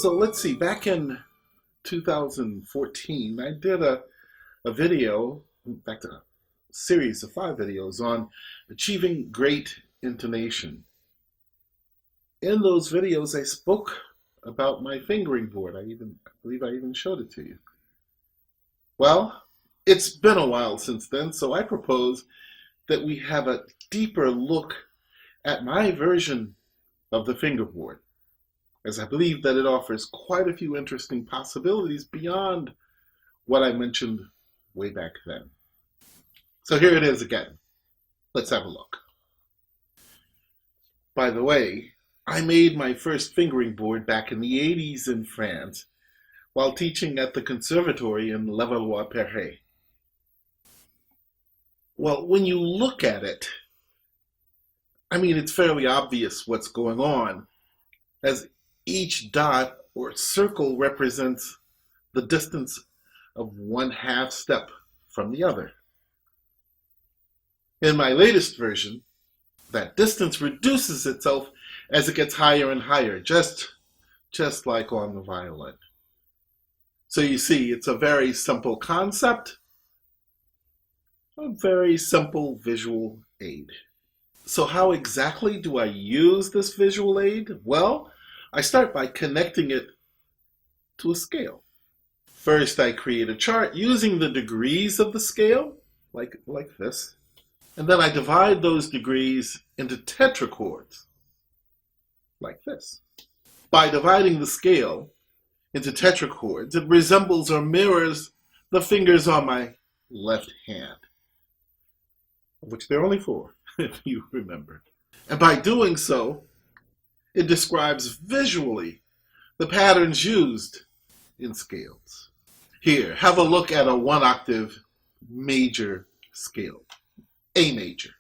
So let's see, back in 2014, I did a video, in fact, a series of 5 videos on achieving great intonation. In those videos, I spoke about my fingering board. I believe I even showed it to you. Well, it's been a while since then, so I propose that we have a deeper look at my version of the fingerboard, as I believe that it offers quite a few interesting possibilities beyond what I mentioned way back then. So here it is again. Let's have a look. By the way, I made my first fingering board back in the 80s in France while teaching at the conservatory in Levallois-Perret. Well, when you look at it, it's fairly obvious what's going on, as each dot or circle represents the distance of 1/2 step from the other. In my latest version, that distance reduces itself as it gets higher and higher, just like on the violin. So you see, it's a very simple concept, a very simple visual aid. So how exactly do I use this visual aid? Well, I start by connecting it to a scale. First, I create a chart using the degrees of the scale, like this. And then I divide those degrees into tetrachords, like this. By dividing the scale into tetrachords, it resembles or mirrors the fingers on my left hand, of which there are only 4, if you remember. And by doing so, it describes visually the patterns used in scales. Here, have a look at a 1-octave major scale, A major.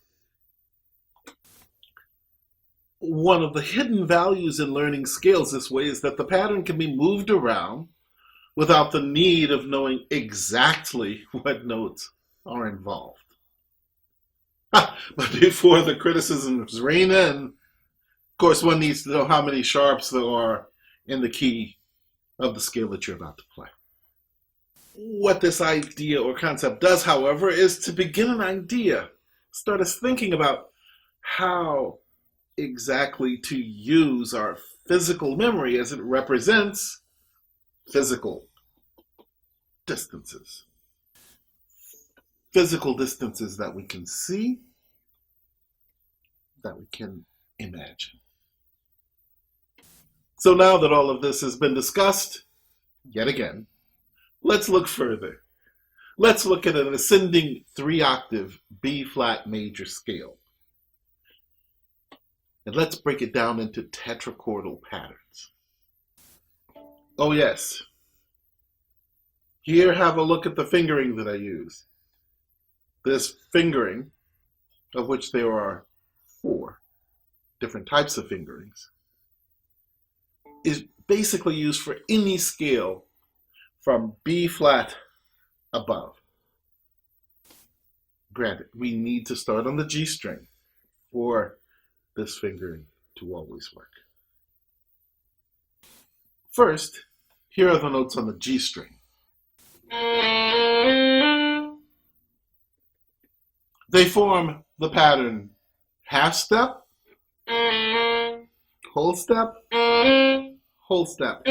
One of the hidden values in learning scales this way is that the pattern can be moved around without the need of knowing exactly what notes are involved. But before the criticisms rain in, of course, one needs to know how many sharps there are in the key of the scale that you're about to play. What this idea or concept does, however, is to begin an idea, start us thinking about how exactly to use our physical memory as it represents physical distances. Physical distances that we can see, that we can imagine. So now that all of this has been discussed, yet again, let's look further. Let's look at an ascending 3-octave B-flat major scale. And let's break it down into tetrachordal patterns. Oh yes. Here, have a look at the fingering that I use. This fingering, of which there are 4 different types of fingerings, is basically used for any scale from B-flat above. Granted, we need to start on the G string for this fingering to always work. First, here are the notes on the G string. They form the pattern half step, whole step, whole step.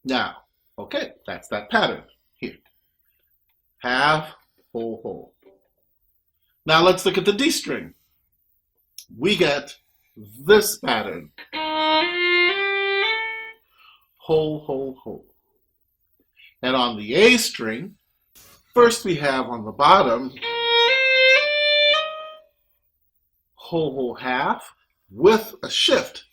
Now, okay, that's that pattern here. Half, whole, whole. Now let's look at the D string. We get this pattern. Whole, whole, whole. And on the A string, first we have on the bottom, whole, whole, half, with a shift.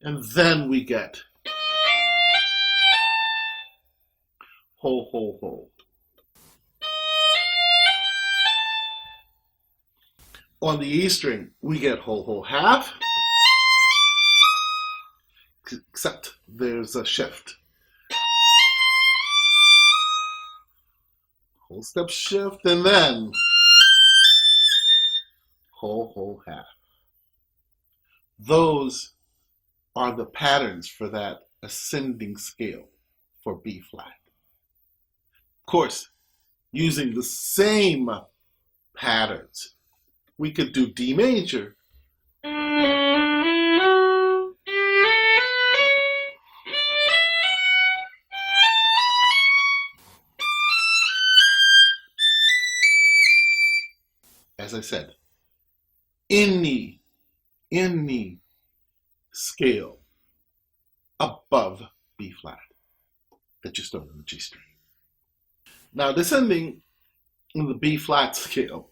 And then we get whole, whole, whole. On the E string, we get whole, whole, half, except there's a shift. Whole step shift, and then whole, whole, half. Those are the patterns for that ascending scale for B flat. Of course, using the same patterns, we could do D major. As I said, any scale above B flat that you start on the G string. Now, descending in the B flat scale,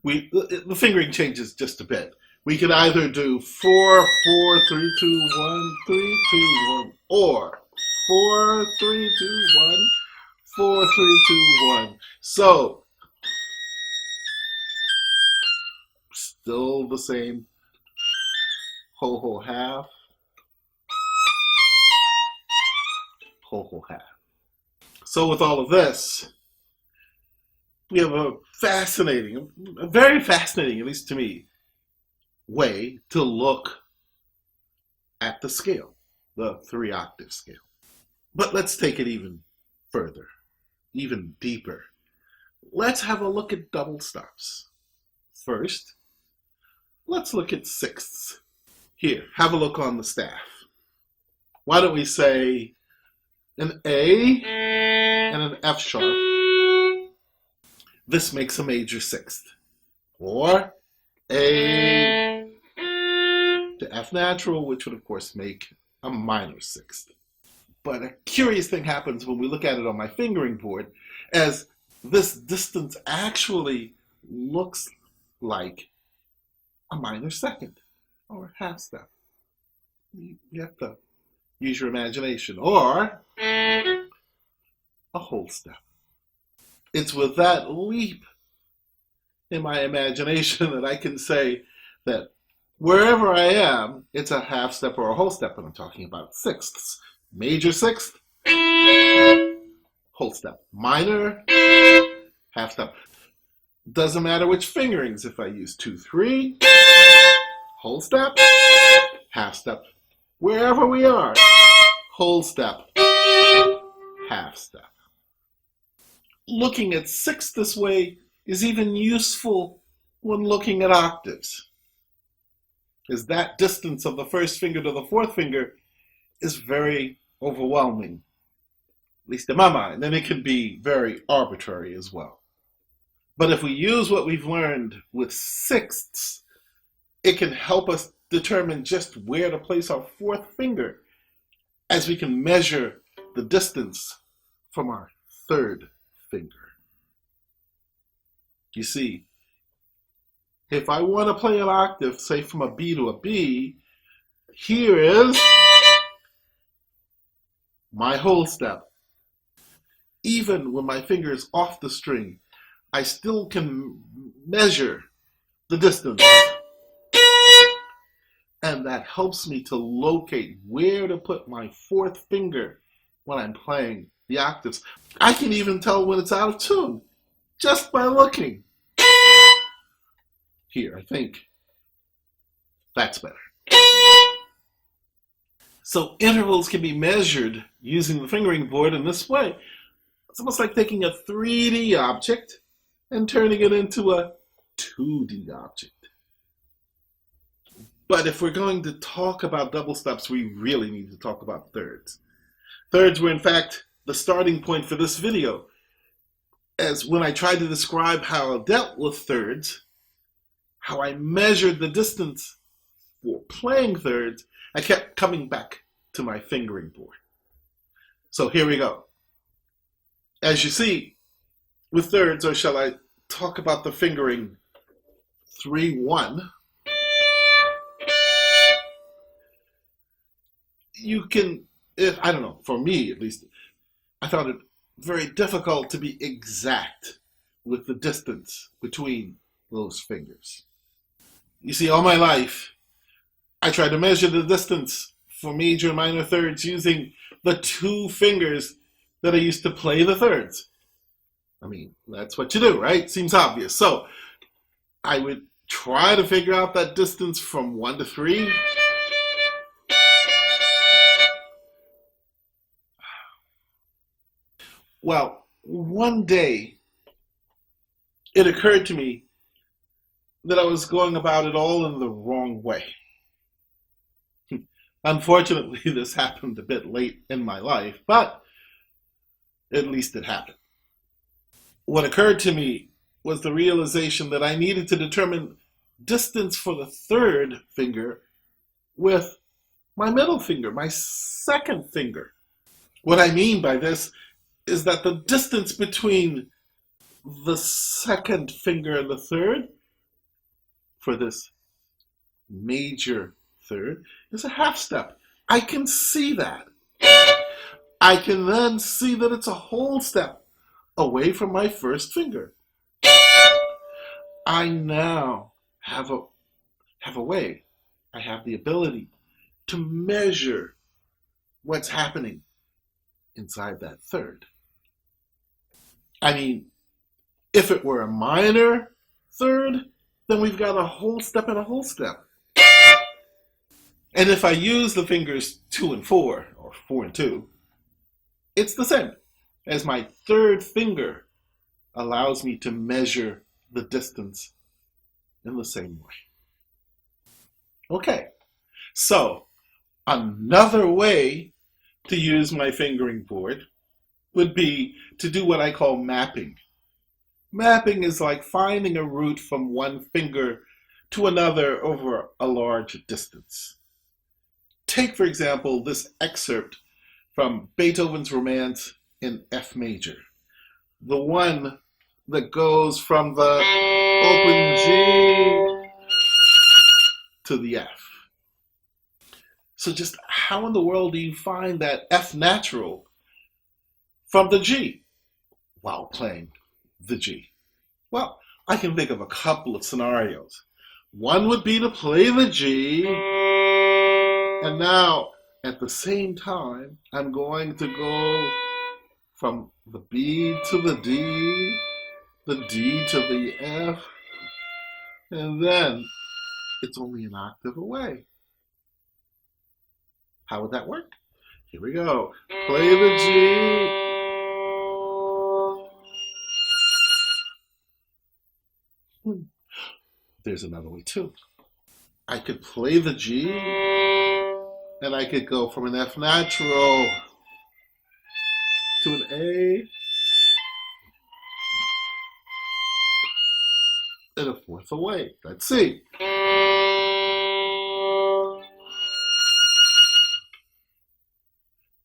the fingering changes just a bit. We could either do 4, 4, 3, 2, 1, 3, 2, 1, or 4, 3, 2, 1, 4, 3, 2, 1. So, still the same whole, whole, half, whole, whole, half. So with all of this, we have a very fascinating, at least to me, way to look at the scale, the 3-octave scale. But let's take it even further, even deeper. Let's have a look at double stops. First, let's look at sixths. Here, have a look on the staff. Why don't we say an A and an F sharp? This makes a major sixth. Or A to F natural, which would of course make a minor sixth. But a curious thing happens when we look at it on my fingering board, as this distance actually looks like a minor second or half step. You have to use your imagination. Or a whole step. It's with that leap in my imagination that I can say that wherever I am, it's a half step or a whole step, and I'm talking about sixths. Major sixth, whole step. Minor, half step. Doesn't matter which fingerings. If I use 2, 3, whole step, half step. Wherever we are, whole step, half step. Looking at sixths this way is even useful when looking at octaves, as that distance of the first finger to the fourth finger is very overwhelming, at least in my mind, and it can be very arbitrary as well. But if we use what we've learned with sixths, it can help us determine just where to place our fourth finger, as we can measure the distance from our third finger. You see, if I want to play an octave, say from a B to a B, here is my whole step. Even when my finger is off the string, I still can measure the distance. And that helps me to locate where to put my fourth finger when I'm playing the octaves. I can even tell when it's out of tune just by looking. Here, I think that's better. So intervals can be measured using the fingering board in this way. It's almost like taking a 3D object and turning it into a 2D object. But if we're going to talk about double stops, we really need to talk about thirds. Thirds were, in fact, the starting point for this video, as when I tried to describe how I dealt with thirds, how I measured the distance for playing thirds, I kept coming back to my fingering board. So here we go. As you see, with thirds, or shall I talk about the fingering 3-1, you can, I don't know, for me at least, I found it very difficult to be exact with the distance between those fingers. You see, all my life, I tried to measure the distance for major and minor thirds using the 2 fingers that I used to play the thirds. I mean, that's what you do, right? Seems obvious. So I would try to figure out that distance from 1 to 3. Well, one day it occurred to me that I was going about it all in the wrong way. Unfortunately, this happened a bit late in my life, but at least it happened. What occurred to me was the realization that I needed to determine distance for the third finger with my middle finger, my second finger. What I mean by this is that the distance between the second finger and the third for this major third is a half step. I can see that. I can then see that it's a whole step away from my first finger. I now have a way, I have the ability to measure what's happening inside that third. I mean, if it were a minor third, then we've got a whole step and a whole step. And if I use the fingers 2 and 4, or 4 and 2, it's the same, as my third finger allows me to measure the distance in the same way. Okay, so another way to use my fingering board would be to do what I call mapping. Mapping is like finding a route from one finger to another over a large distance. Take, for example, this excerpt from Beethoven's Romance in F major, the one that goes from the open G to the F. So just how in the world do you find that F natural from the G while playing the G? Well, I can think of a couple of scenarios. One would be to play the G, and now at the same time, I'm going to go from the B to the D to the F, and then it's only an octave away. How would that work? Here we go. Play the G. There's another way too. I could play the G, and I could go from an F natural to an A, and a fourth away. Let's see.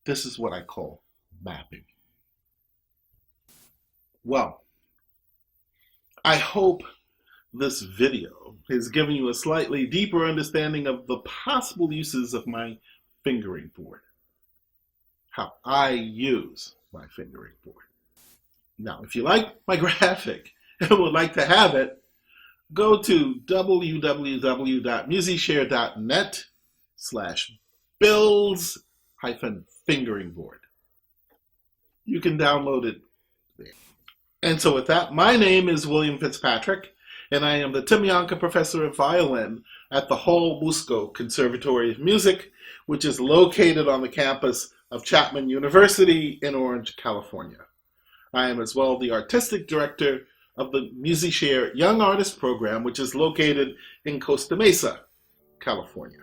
This is what I call mapping. Well, I hope this video has given you a slightly deeper understanding of the possible uses of my fingering board, how I use my fingering board. Now, if you like my graphic and would like to have it, go to www.musicshare.net/builds-fingering board. You can download it there. And so with that, my name is William Fitzpatrick, and I am the Timyanka Professor of Violin at the Hall Musco Conservatory of Music, which is located on the campus of Chapman University in Orange, California. I am as well the Artistic Director of the MusiShare Young Artist Program, which is located in Costa Mesa, California.